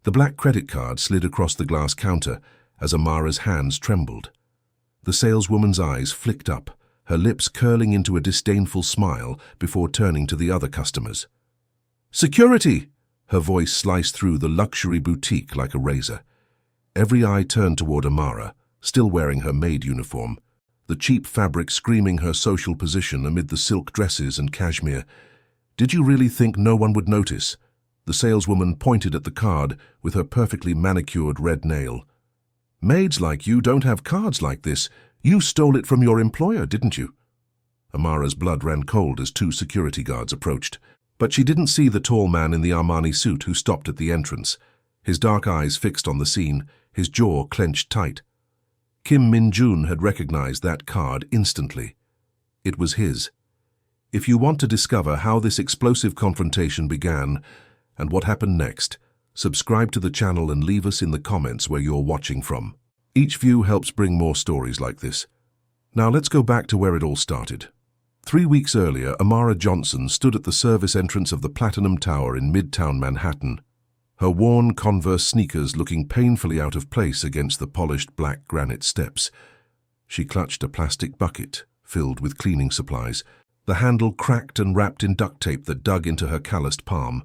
The black credit card slid across the glass counter as Amara's hands trembled. The saleswoman's eyes flicked up, her lips curling into a disdainful smile before turning to the other customers. "Security!" Her voice sliced through the luxury boutique like a razor. Every eye turned toward Amara, still wearing her maid uniform, the cheap fabric screaming her social position amid the silk dresses and cashmere. "Did you really think no one would notice?" The saleswoman pointed at the card with her perfectly manicured red nail. "Maids like you don't have cards like this. You stole it from your employer, didn't you?" Amara's blood ran cold as two security guards approached. But she didn't see the tall man in the Armani suit who stopped at the entrance, his dark eyes fixed on the scene, his jaw clenched tight. Kim Min-jun had recognized that card instantly. It was his. If you want to discover how this explosive confrontation began and what happened next, subscribe to the channel and leave us in the comments where you're watching from. Each view helps bring more stories like this. Now let's go back to where it all started. 3 weeks earlier, Amara Johnson stood at the service entrance of the Platinum Tower in Midtown Manhattan, her worn Converse sneakers looking painfully out of place against the polished black granite steps. She clutched a plastic bucket filled with cleaning supplies, the handle cracked and wrapped in duct tape that dug into her calloused palm.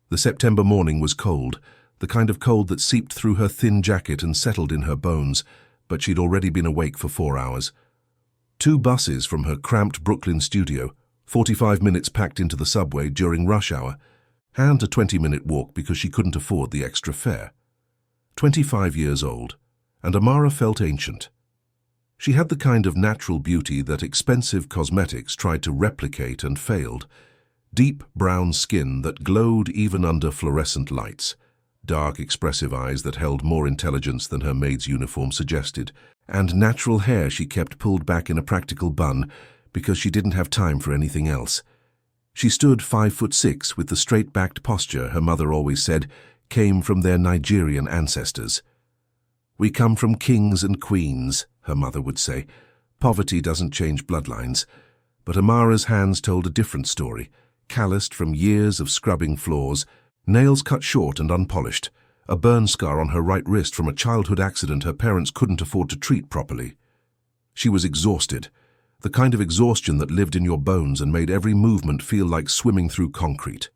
The September morning was cold, the kind of cold that seeped through her thin jacket and settled in her bones, but she'd already been awake for 4 hours. 2 buses from her cramped Brooklyn studio, 45 minutes packed into the subway during rush hour, and a 20-minute walk because she couldn't afford the extra fare. 25 years old, and Amara felt ancient. She had the kind of natural beauty that expensive cosmetics tried to replicate and failed. Deep brown skin that glowed even under fluorescent lights, dark expressive eyes that held more intelligence than her maid's uniform suggested, and natural hair she kept pulled back in a practical bun because she didn't have time for anything else. She stood 5'6" with the straight-backed posture her mother always said came from their Nigerian ancestors. "We come from kings and queens," her mother would say. "Poverty doesn't change bloodlines." But Amara's hands told a different story, calloused from years of scrubbing floors, nails cut short and unpolished, a burn scar on her right wrist from a childhood accident her parents couldn't afford to treat properly. She was exhausted, the kind of exhaustion that lived in your bones and made every movement feel like swimming through concrete.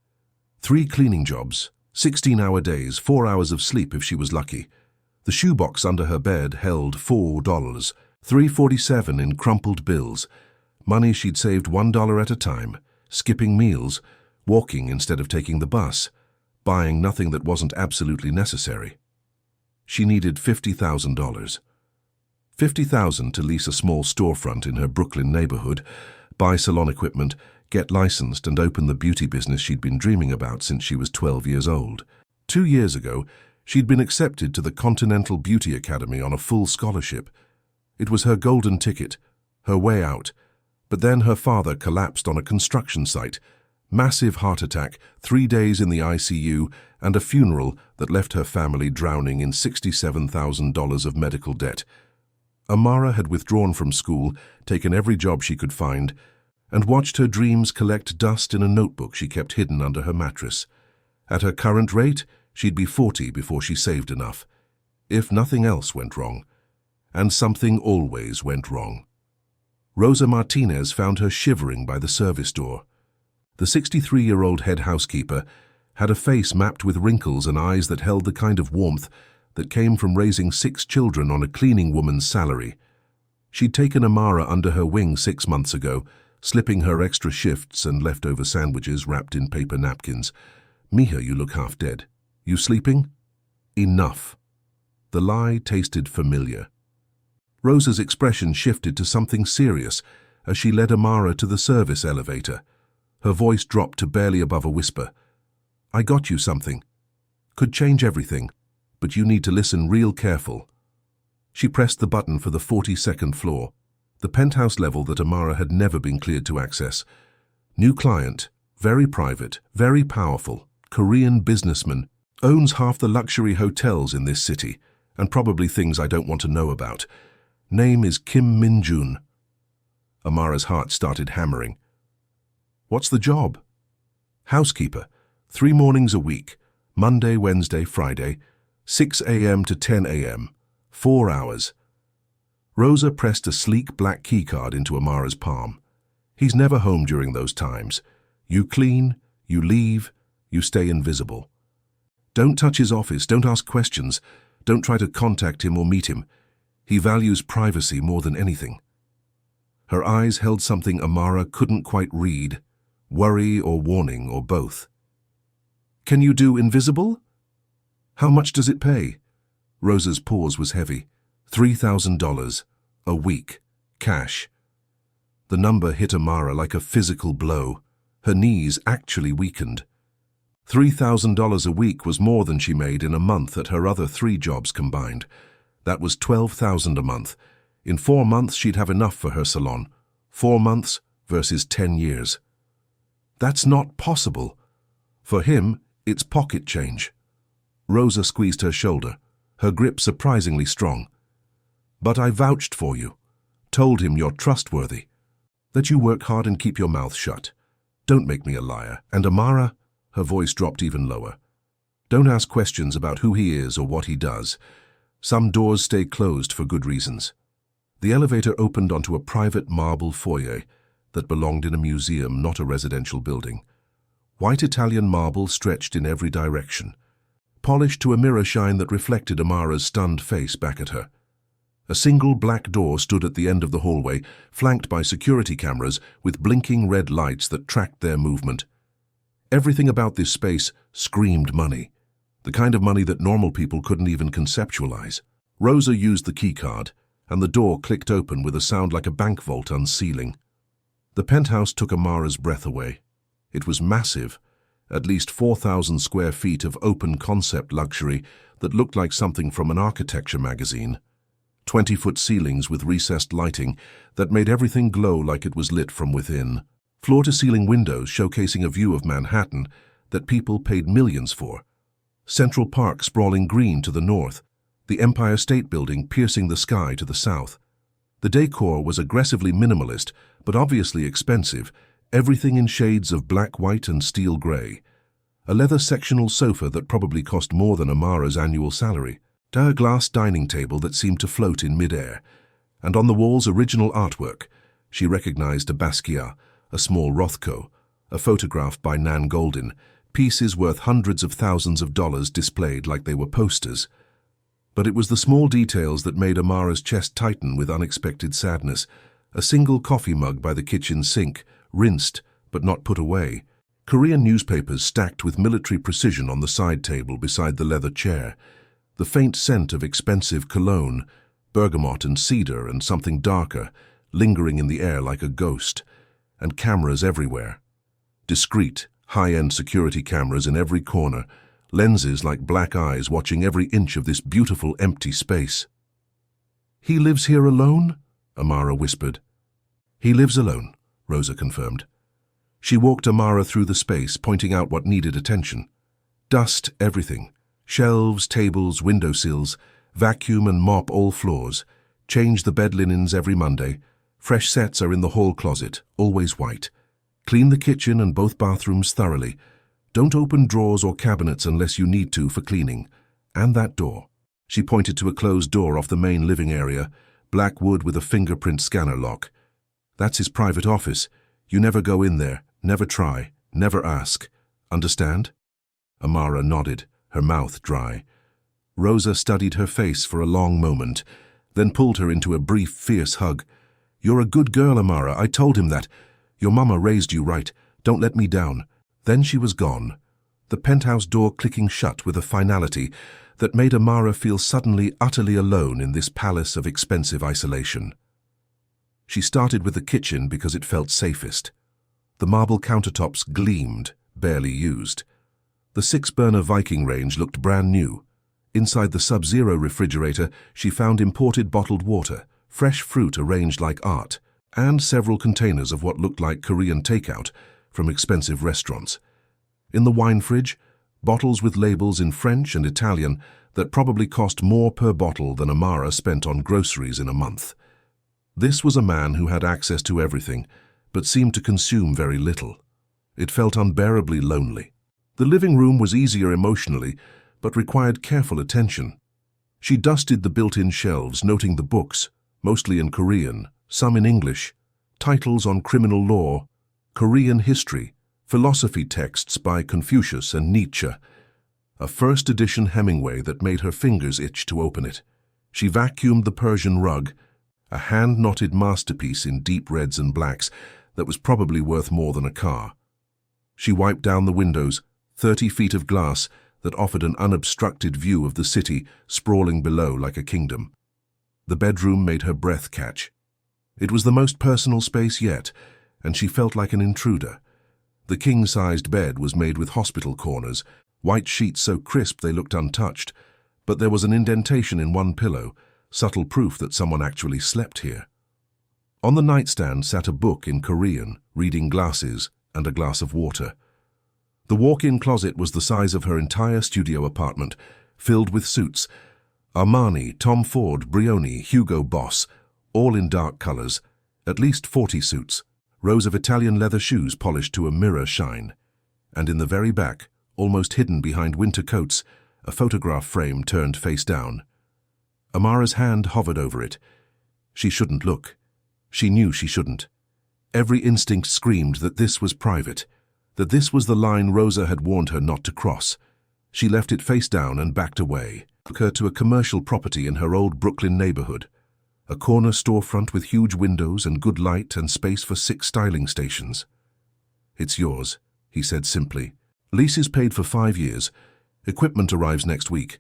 3 cleaning jobs, 16-hour days, 4 hours of sleep if she was lucky. The shoebox under her bed held $4, $3.47 in crumpled bills, money she'd saved $1 at a time, skipping meals, walking instead of taking the bus, buying nothing that wasn't absolutely necessary. She needed $50,000. $50,000 to lease a small storefront in her Brooklyn neighborhood, buy salon equipment, get licensed and open the beauty business she'd been dreaming about since she was 12 years old. 2 years ago, she'd been accepted to the Continental Beauty Academy on a full scholarship. It was her golden ticket, her way out. But then her father collapsed on a construction site, massive heart attack, 3 days in the ICU, and a funeral that left her family drowning in $67,000 of medical debt. Amara had withdrawn from school, taken every job she could find, and watched her dreams collect dust in a notebook she kept hidden under her mattress. At her current rate, she'd be 40 before she saved enough. If nothing else went wrong. And something always went wrong. Rosa Martinez found her shivering by the service door. The 63-year-old head housekeeper had a face mapped with wrinkles and eyes that held the kind of warmth that came from raising 6 children on a cleaning woman's salary. She'd taken Amara under her wing 6 months ago, slipping her extra shifts and leftover sandwiches wrapped in paper napkins. "Mija, you look half dead. You sleeping?" Enough. The lie tasted familiar. Rosa's expression shifted to something serious as she led Amara to the service elevator. Her voice dropped to barely above a whisper. "I got you something. Could change everything, but you need to listen real careful." She pressed the button for the 42nd floor, the penthouse level that Amara had never been cleared to access. New client, very private, very powerful, Korean businessman, owns half the luxury hotels in this city, and probably things I don't want to know about. Name is Kim Min-jun. Amara's heart started hammering. "What's the job?" "Housekeeper, 3 mornings a week. Monday, Wednesday, Friday, 6 a.m. to 10 a.m., 4 hours. Rosa pressed a sleek black keycard into Amara's palm. He's never home during those times. You clean, you leave, you stay invisible. Don't touch his office, don't ask questions, don't try to contact him or meet him. He values privacy more than anything. Her eyes held something Amara couldn't quite read, worry or warning or both. Can you do invisible? How much does it pay? Rosa's pause was heavy. $3,000 a week, cash. The number hit Amara like a physical blow. Her knees actually weakened. $3,000 a week was more than she made in a month at her other 3 jobs combined. That was $12,000 a month. In 4 months, she'd have enough for her salon. 4 months versus 10 years. That's not possible. For him, it's pocket change. Rosa squeezed her shoulder, her grip surprisingly strong. But I vouched for you. Told him you're trustworthy. That you work hard and keep your mouth shut. Don't make me a liar. And Amara, her voice dropped even lower. Don't ask questions about who he is or what he does. Some doors stay closed for good reasons. The elevator opened onto a private marble foyer that belonged in a museum, not a residential building. White Italian marble stretched in every direction, polished to a mirror shine that reflected Amara's stunned face back at her. A single black door stood at the end of the hallway, flanked by security cameras with blinking red lights that tracked their movement. Everything about this space screamed money, the kind of money that normal people couldn't even conceptualize. Rosa used the keycard, and the door clicked open with a sound like a bank vault unsealing. The penthouse took Amara's breath away. It was massive, at least 4,000 square feet of open-concept luxury that looked like something from an architecture magazine. 20-foot ceilings with recessed lighting that made everything glow like it was lit from within. Floor-to-ceiling windows showcasing a view of Manhattan that people paid millions for. Central Park sprawling green to the north, the Empire State Building piercing the sky to the south. The decor was aggressively minimalist, but obviously expensive, everything in shades of black, white, and steel gray. A leather sectional sofa that probably cost more than Amara's annual salary. A glass dining table that seemed to float in midair. And on the wall's original artwork, she recognized a Basquiat, a small Rothko, a photograph by Nan Goldin, pieces worth hundreds of thousands of dollars displayed like they were posters. But it was the small details that made Amara's chest tighten with unexpected sadness. A single coffee mug by the kitchen sink, rinsed but not put away. Korean newspapers stacked with military precision on the side table beside the leather chair. The faint scent of expensive cologne, bergamot and cedar and something darker, lingering in the air like a ghost. And cameras everywhere. Discreet, high-end security cameras in every corner, lenses like black eyes watching every inch of this beautiful empty space. "He lives here alone?" Amara whispered. "He lives alone," Rosa confirmed. She walked Amara through the space, pointing out what needed attention. Dust everything. Shelves, tables, windowsills, vacuum and mop all floors. Change the bed linens every Monday. Fresh sets are in the hall closet, always white. Clean the kitchen and both bathrooms thoroughly. Don't open drawers or cabinets unless you need to for cleaning. And that door. She pointed to a closed door off the main living area, black wood with a fingerprint scanner lock. That's his private office. You never go in there, never try, never ask. Understand? Amara nodded, her mouth dry. Rosa studied her face for a long moment, then pulled her into a brief, fierce hug. "You're a good girl, Amara. I told him that. Your mama raised you right. Don't let me down." Then she was gone, the penthouse door clicking shut with a finality that made Amara feel suddenly utterly alone in this palace of expensive isolation. She started with the kitchen because it felt safest. The marble countertops gleamed, barely used. The 6-burner Viking range looked brand new. Inside the Sub-Zero refrigerator, she found imported bottled water, fresh fruit arranged like art, and several containers of what looked like Korean takeout from expensive restaurants. In the wine fridge, bottles with labels in French and Italian that probably cost more per bottle than Amara spent on groceries in a month. This was a man who had access to everything, but seemed to consume very little. It felt unbearably lonely. The living room was easier emotionally, but required careful attention. She dusted the built-in shelves, noting the books, mostly in Korean, some in English, titles on criminal law, Korean history, philosophy texts by Confucius and Nietzsche, a first edition Hemingway that made her fingers itch to open it. She vacuumed the Persian rug, a hand-knotted masterpiece in deep reds and blacks that was probably worth more than a car. She wiped down the windows, 30 feet of glass that offered an unobstructed view of the city sprawling below like a kingdom. The bedroom made her breath catch. It was the most personal space yet, and she felt like an intruder. The king-sized bed was made with hospital corners, white sheets so crisp they looked untouched, but there was an indentation in one pillow, subtle proof that someone actually slept here. On the nightstand sat a book in Korean, reading glasses, and a glass of water. The walk-in closet was the size of her entire studio apartment, filled with suits. Armani, Tom Ford, Brioni, Hugo Boss, all in dark colors, at least 40 suits, rows of Italian leather shoes polished to a mirror shine. And in the very back, almost hidden behind winter coats, a photograph frame turned face down. Amara's hand hovered over it. She shouldn't look. She knew she shouldn't. Every instinct screamed that this was private, that this was the line Rosa had warned her not to cross. She left it face down and backed away, took her to a commercial property in her old Brooklyn neighborhood, a corner storefront with huge windows and good light and space for 6 styling stations. "It's yours," he said simply. "Lease is paid for 5 years. Equipment arrives next week.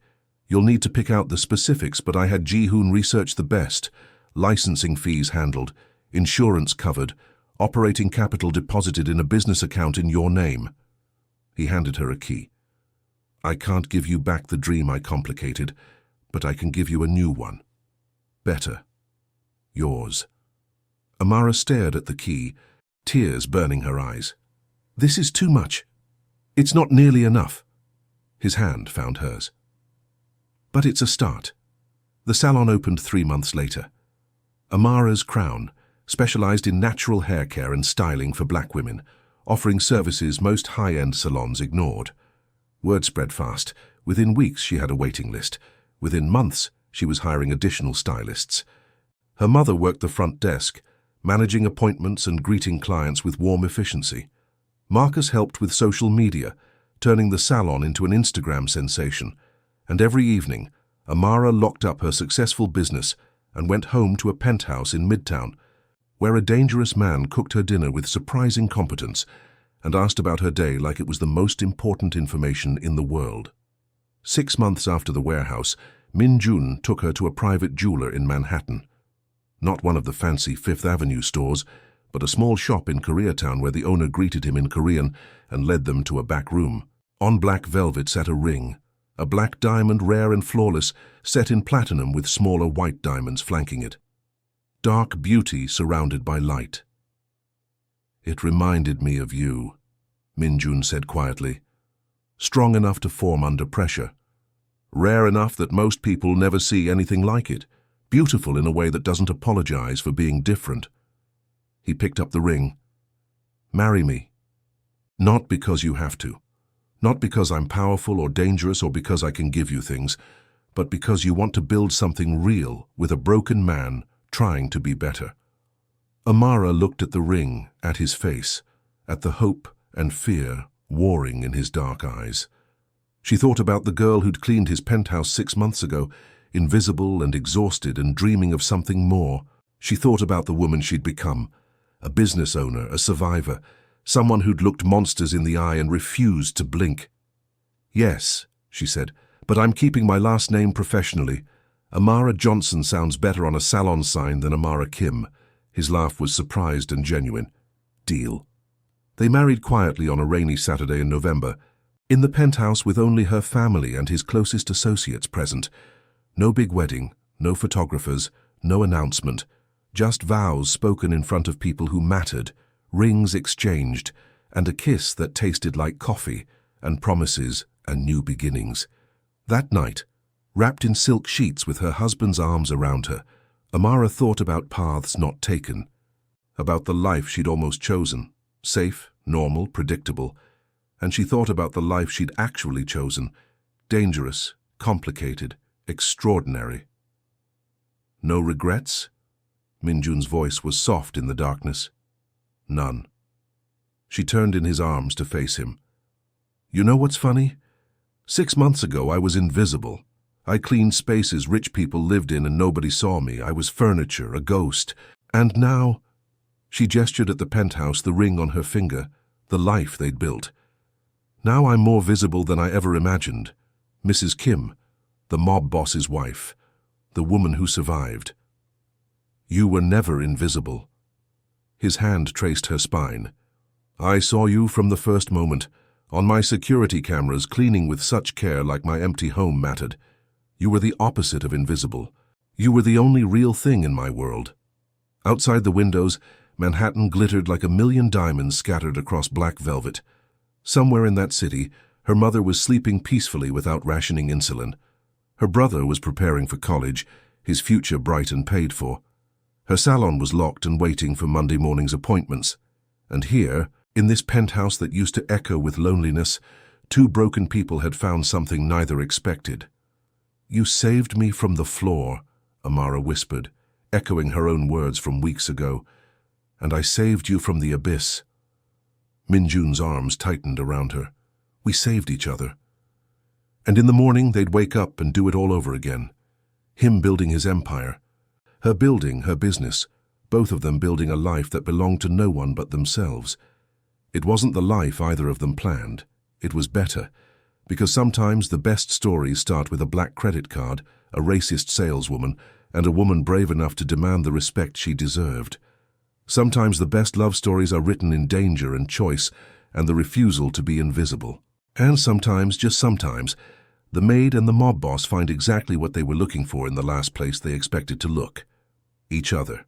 You'll need to pick out the specifics, but I had Ji-hoon research the best. Licensing fees handled, insurance covered, operating capital deposited in a business account in your name." He handed her a key. "I can't give you back the dream I complicated, but I can give you a new one. Better. Yours." Amara stared at the key, tears burning her eyes. "This is too much. It's not nearly enough." His hand found hers. "But it's a start." The salon opened 3 months later. Amara's Crown, specialized in natural hair care and styling for black women, offering services most high-end salons ignored. Word spread fast. Within weeks she had a waiting list. Within months she was hiring additional stylists. Her mother worked the front desk, managing appointments and greeting clients with warm efficiency. Marcus helped with social media, turning the salon into an Instagram sensation. And every evening, Amara locked up her successful business and went home to a penthouse in Midtown, where a dangerous man cooked her dinner with surprising competence and asked about her day like it was the most important information in the world. 6 months after the warehouse, Min-jun took her to a private jeweler in Manhattan. Not one of the fancy Fifth Avenue stores, but a small shop in Koreatown where the owner greeted him in Korean and led them to a back room. On black velvet sat a ring, a black diamond rare and flawless, set in platinum with smaller white diamonds flanking it. Dark beauty surrounded by light. "It reminded me of you," Min-jun said quietly. "Strong enough to form under pressure. Rare enough that most people never see anything like it. Beautiful in a way that doesn't apologize for being different." He picked up the ring. "Marry me. Not because you have to. Not because I'm powerful or dangerous or because I can give you things, but because you want to build something real with a broken man trying to be better." Amara looked at the ring, at his face, at the hope and fear warring in his dark eyes. She thought about the girl who'd cleaned his penthouse 6 months ago, invisible and exhausted and dreaming of something more. She thought about the woman she'd become, a business owner, a survivor, someone who'd looked monsters in the eye and refused to blink. "Yes," she said, "but I'm keeping my last name professionally. Amara Johnson sounds better on a salon sign than Amara Kim." His laugh was surprised and genuine. "Deal." They married quietly on a rainy Saturday in November, in the penthouse with only her family and his closest associates present. No big wedding, no photographers, no announcement, just vows spoken in front of people who mattered, rings exchanged, and a kiss that tasted like coffee, and promises and new beginnings. That night, wrapped in silk sheets with her husband's arms around her, Amara thought about paths not taken, about the life she'd almost chosen, safe, normal, predictable, and she thought about the life she'd actually chosen. Dangerous, complicated, extraordinary. No regrets? Min-jun's voice was soft in the darkness. None. She turned in his arms to face him. You know what's funny? 6 months ago I was invisible. I cleaned spaces rich people lived in and nobody saw me. I was furniture, a ghost. And now, she gestured at the penthouse, the ring on her finger, the life they'd built. Now I'm more visible than I ever imagined. Mrs. Kim, the mob boss's wife, the woman who survived. You were never invisible. His hand traced her spine. I saw you from the first moment, on my security cameras, cleaning with such care like my empty home mattered. You were the opposite of invisible. You were the only real thing in my world. Outside the windows, Manhattan glittered like 1,000,000 diamonds scattered across black velvet. Somewhere in that city, her mother was sleeping peacefully without rationing insulin. Her brother was preparing for college, his future bright and paid for. Her salon was locked and waiting for Monday morning's appointments. And here, in this penthouse that used to echo with loneliness, 2 broken people had found something neither expected. You saved me from the floor, Amara whispered, echoing her own words from weeks ago. And I saved you from the abyss. Min-jun's arms tightened around her. We saved each other. And in the morning they'd wake up and do it all over again. Him building his empire. Her building her business. Both of them building a life that belonged to no one but themselves. It wasn't the life either of them planned. It was better. Because sometimes the best stories start with a black credit card, a racist saleswoman, and a woman brave enough to demand the respect she deserved. Sometimes the best love stories are written in danger and choice and the refusal to be invisible. And sometimes, just sometimes, the maid and the mob boss find exactly what they were looking for in the last place they expected to look. Each other.